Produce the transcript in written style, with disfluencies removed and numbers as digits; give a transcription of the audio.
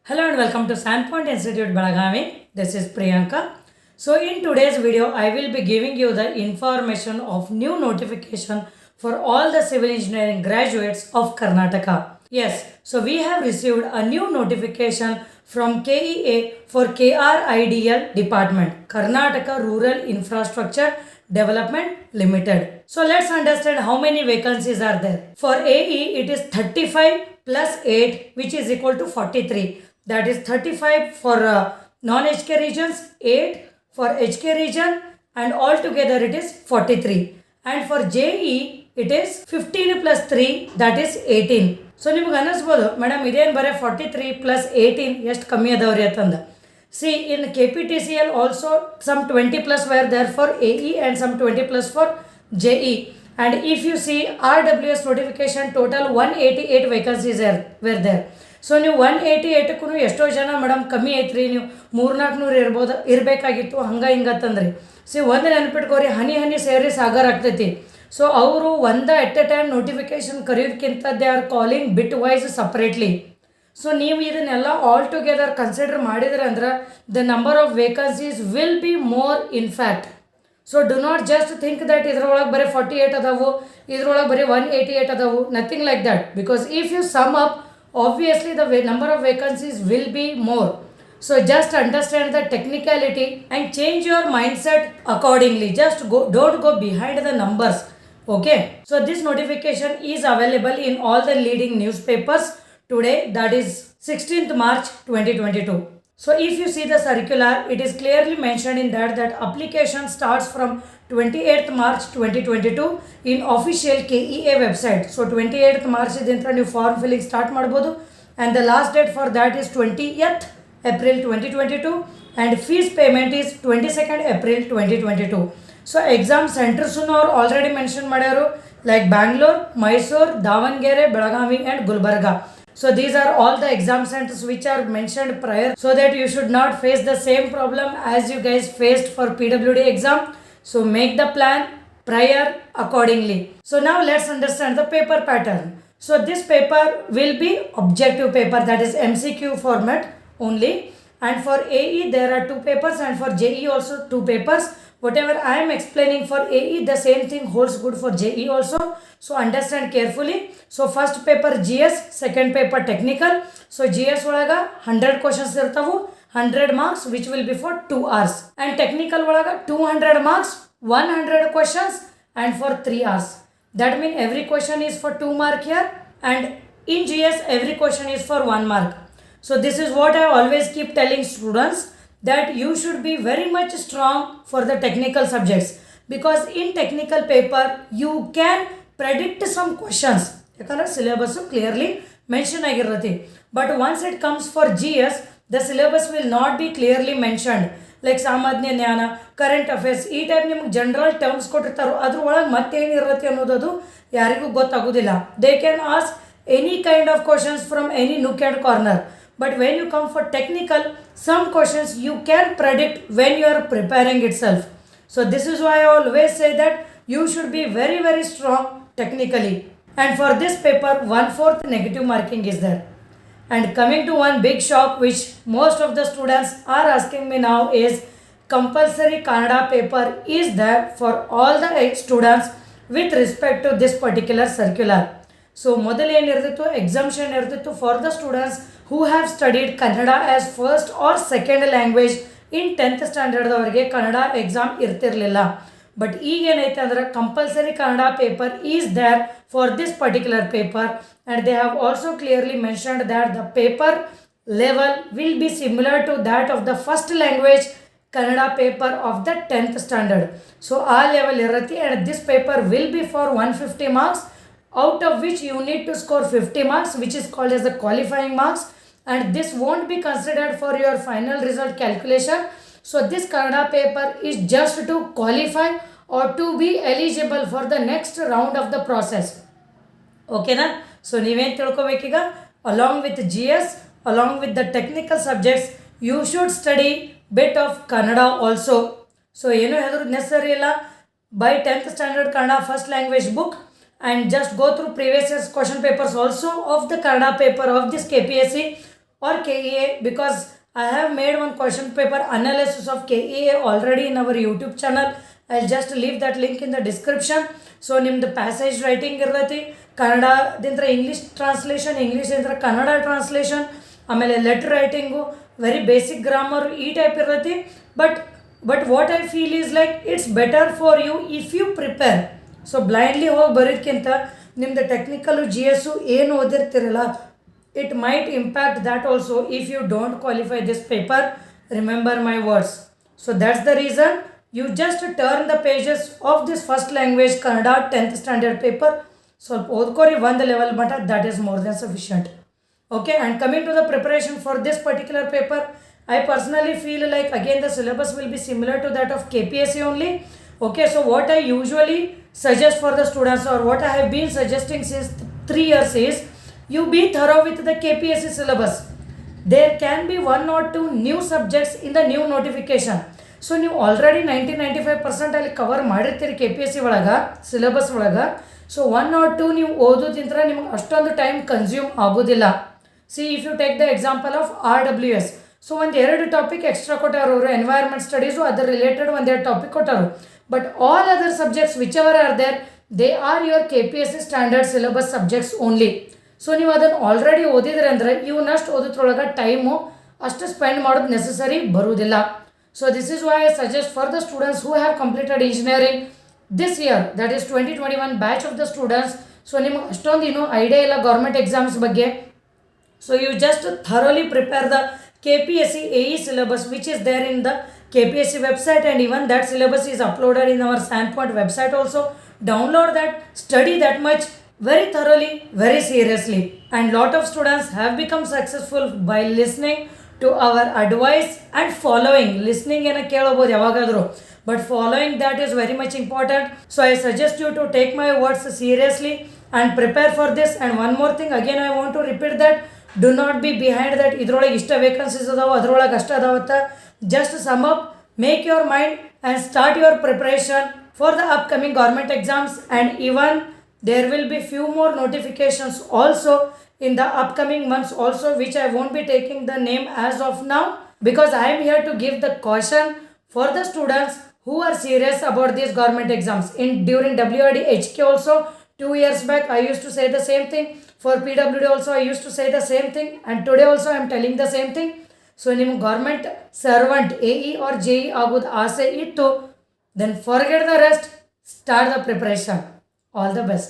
Hello and welcome to Sandpoint Institute Belagavi. This is Priyanka. So in today's video, I will be giving you the information of new notification for all the civil engineering graduates of Karnataka. Yes, so we have received a new notification from KEA for KRIDL department, Karnataka Rural Infrastructure Development Limited. So let's understand how many vacancies are there. For AE, it is 35 plus 8, which is equal to 43. That is 35 for non-HK regions, 8 for HK region, and altogether it is 43. And for JE, it is 15 plus 3, that is 18. So ನಿಮ್ಗೆ ಅನ್ನಿಸ್ಬೋದು madam ಇದೇನು ಬರೀ 43 plus 18 ಎಷ್ಟು ಕಮ್ಮಿ ಅದಾವ್ರಿ ಅಂತಂದು. See, in KPTCL also some 20 plus were there for AE and some 20 plus for JE. And if you see RWS notification, total 188 vacancies were there. So ನೀವು 188ಕ್ಕೂ ಎಷ್ಟೋ ಜನ ಮೇಡಮ್ ಕಮ್ಮಿ ಐತ್ರಿ, ನೀವು 300-400 ಇರಬೇಕಾಗಿತ್ತು ಹಂಗೆ ಹಿಂಗತ್ತಂದ್ರಿ. ಒಂದು ನೆನ್ಪಿಟ್ಕೋರಿ, ಹನಿ ಹನಿ ಸೇರಿ ಸಾಗರ್ ಆಗ್ತೈತಿ. ಸೊ ಅವರು ಎಟ್ ಎ ಟೈಮ್ ನೋಟಿಫಿಕೇಶನ್ ಕರೆಯೋದಕ್ಕಿಂತ they are calling bit wise separately. So ನೀವು ಇದನ್ನೆಲ್ಲ ಆಲ್ ಟುಗೆದರ್ ಕನ್ಸಿಡರ್ ಮಾಡಿದ್ರೆ ಅಂದ್ರೆ the number of vacancies will be more in fact. So do not just think that ಇದ್ರೊಳಗೆ ಬರೀ 48 ಅದಾವು, ಇದ್ರೊಳಗೆ ಬರೀ 188 ಅದಾವು, nothing like that. Because if you sum up, obviously the number of vacancies will be more. So just understand the technicality and change your mindset accordingly. Just don't go behind the numbers. Okay, so this notification is available in all the leading newspapers today, that is 16th March 2022. So if you see the circular, it is clearly mentioned in that application starts from 28th March 2022 in official KEA website. So 28th March idintra ನೀವು form filling start ಮಾಡ್ಬೋದು, and the last date for that is 20th April 2022 and fees payment is 22nd April 2022. So exam centers are already mentioned ಮಾಡ್ಯಾರು, like Bangalore, Mysore, Davangere, Belagavi and Gulbarga. So these are all the exam centers which are mentioned prior, so that you should not face the same problem as you guys faced for PWD exam. So make the plan prior accordingly. So now let's understand the paper pattern. So this paper will be objective paper, that is MCQ format only. And for AE there are 2 papers and for JE also 2 papers. Whatever I am explaining for AE, the same thing holds good for JE also. So understand carefully. So first paper GS, second paper technical. So GS olaga 100 questions irtavu, 100 marks, which will be for 2 hours. And technical olaga 200 marks, 100 questions and for 3 hours. That means every question is for 2 mark here, and in GS every question is for 1 mark. So this is what I always keep telling students, that you should be very much strong for the technical subjects, because in technical paper you can predict some questions ಯಾಕಂದ್ರೆ syllabus clearly mention ಆಗಿರುತ್ತೆ. But once it comes for GS, the syllabus will not be clearly mentioned. Like ಸಾಮಾನ್ಯ ಜ್ಞಾನ, current affairs, ಈ type ನಿಮ್ಗೆ general terms ಕೊಟ್ಟಿರ್ತಾರೋ ಅದ್ರೊಳಗೆ ಮತ್ತೇನಿರುತ್ತೆ ಅನ್ನೋದು ಯಾರಿಗೂ ಗೊತ್ತಾಗೋದಿಲ್ಲ. They can ask any kind of questions from any nook and corner. But when you come for technical, some questions you can predict when you are preparing itself. So this is why I always say that you should be very very strong technically. And for this paper 1/4 negative marking is there. And coming to one big shock which most of the students are asking me now is, compulsory Kannada paper is there for all the students with respect to this particular circular. So ಮೊದಲು ಏನಿರ್ತಿತ್ತು, exemption ಇರ್ತಿತ್ತು for the students who have studied Kannada as first or second language in 10th standard ಅವರಿಗೆ Kannada exam ಇರ್ತಿರಲಿಲ್ಲ. But ಈಗ ಏನೈತೆ ಅಂದ್ರೆ compulsory Kannada paper is there for this particular paper, and they have also clearly mentioned that the paper level will be similar to that of the first language Kannada paper of the 10th standard. So ಆ level ಇರುತ್ತೆ, and this paper will be for 150 marks, out of which you need to score 50 marks, which is called as the qualifying marks, and this won't be considered for your final result calculation. So this Kannada paper is just to qualify or to be eligible for the next round of the process. Okay na? So ನೀವೇನು ತಿಳ್ಕೊಬೇಕೀಗ, along with GS, along with the technical subjects, you should study bit of Kannada also. So ಏನು ಹೆದರೋದು necessary ಇಲ್ಲ. By 10th standard Kannada first language book and just go through previous year's question papers also of the Kannada paper of this KPSC. or KEA, because I have made one question paper analysis of KEA already in our YouTube channel. I'll just leave that link in the description. So ನಿಮ್ದು passage writing ಇರ್ತೈತಿ, ಕನ್ನಡದಿಂದ English translation, ಇಂಗ್ಲೀಷಿಂದ Kannada translation, ಆಮೇಲೆ letter writing, very basic grammar, ಈ type ಇರ್ತೈತಿ. But what I feel is like it's better for you if you prepare. So blindly ಹೋಗಿ ಬರೋದಕ್ಕಿಂತ ನಿಮ್ಮದು ಟೆಕ್ನಿಕಲು GS ಏನು ಓದಿರ್ತಿರಲ್ಲ, it might impact that also if you don't qualify this paper. Remember my words. So that's the reason you just turn the pages of this first language Kannada 10th standard paper. So odkori one level but that is more than sufficient. Okay, and coming to the preparation for this particular paper, I personally feel like again the syllabus will be similar to that of KPSC only. Okay, so what I usually suggest for the students, or what I have been suggesting since 3 years, is you be thorough with the KPSC syllabus. There can be 1 or 2 new subjects in the new notification. So ನೀವು already 90-95% ಅಲ್ಲಿ cover ಮಾಡಿರ್ತೀರಿ KPSC ಒಳಗೆ, syllabus ಒಳಗೆ. So 1 or 2 ನೀವು ಓದೋದಿಂದ್ರೆ ನಿಮ್ಗೆ ಅಷ್ಟೊಂದು time consume ಆಗೋದಿಲ್ಲ. See if you take the example of RWS, so ಒಂದು 2 ಟಾಪಿಕ್ ಎಕ್ಸ್ಟ್ರಾ ಕೊಟ್ಟಾರು ಅವರು, ಎನ್ವೈರ್ಮೆಂಟ್ ಸ್ಟಡೀಸು ಅದರ ರಿಲೇಟೆಡ್ 1-2 ಟಾಪಿಕ್ ಕೊಟ್ಟಾರು. But all other subjects which ever are there, they are your KPSC standard syllabus subjects only. So ನೀವು ಅದನ್ನು already ಓದಿದ್ರೆ ಅಂದರೆ ಇವನ್ನಷ್ಟು ಓದೋದ್ರೊಳಗೆ ಟೈಮು ಅಷ್ಟು ಸ್ಪೆಂಡ್ ಮಾಡೋದು ನೆಸಸರಿ ಬರುವುದಿಲ್ಲ. So this is why I suggest for the students who have completed engineering this year, that is 2021 batch of the students. So ನಿಮ್ಗೆ ಅಷ್ಟೊಂದು ಇನ್ನೂ ಐಡಿಯಾ ಇಲ್ಲ ಗೌರ್ಮೆಂಟ್ ಎಕ್ಸಾಮ್ಸ್ ಬಗ್ಗೆ. So you just thoroughly prepare the KPSC AE syllabus which is there in the KPSC website, and even that syllabus is uploaded in our Sandpoint website also. Download that, study that much very thoroughly, very seriously, and lot of students have become successful by listening to our advice and following. Listening ena kelobod yavagadru, but following that is very much important. So I suggest you to take my words seriously and prepare for this. And one more thing, again I want to repeat that, do not be behind that ಇದ್ರೊಳಗೆ ಇಷ್ಟ ವೇಕನ್ಸೀಸ್ ಅದಾವ, ಅದ್ರೊಳಗೆ ಅಷ್ಟ ಅದಾವತ್ತ. Just sum up, make your mind and start your preparation for the upcoming government exams. And even there will be few more notifications also in the upcoming months also, which I won't be taking the name as of now, because I am here to give the caution for the students who are serious about these government exams. During WID HK also 2 years back I used to say the same thing. For PWD also I used to say the same thing, and today also I am telling the same thing. So ನಿಮ್ಮ government servant AE or JE ಆಗೋದು ಆಸೆ ಇತ್ತು, then forget the rest, start the preparation. All the best.